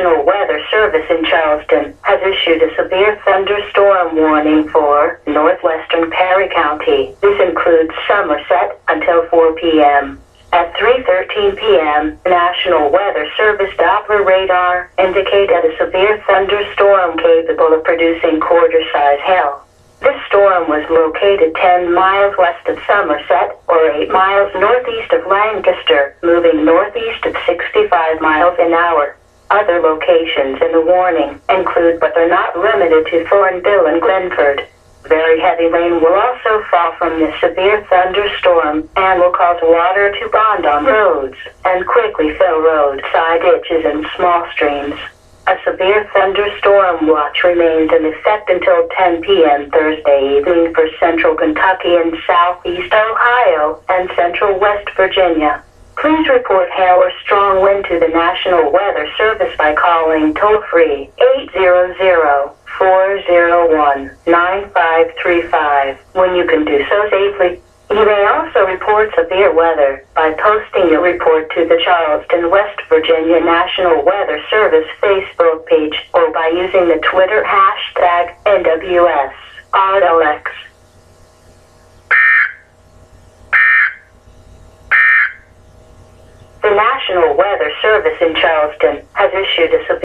National Weather Service in Charleston has issued a severe thunderstorm warning for northwestern Perry County. This includes Somerset until 4 p.m. At 3:13 p.m., the National Weather Service Doppler radar indicated a severe thunderstorm capable of producing quarter-size hail. This storm was located 10 miles west of Somerset, or 8 miles northeast of Lancaster, moving northeast at 65 miles an hour. Other locations in the warning include, but are not limited to, Thornville and Glenford. Very heavy rain will also fall from this severe thunderstorm and will cause water to bond on roads and quickly fill roadside ditches and small streams. A severe thunderstorm watch remains in effect until 10 p.m. Thursday evening for central Kentucky and southeast Ohio and central West Virginia. Please report hail or strong wind to the National Weather Service by calling toll-free 800-401-9535 when you can do so safely. You may also report severe weather by posting your report to the Charleston, West Virginia National Weather Service Facebook page or by using the Twitter hashtag NWSRLX. The National Weather Service in Charleston has issued a severe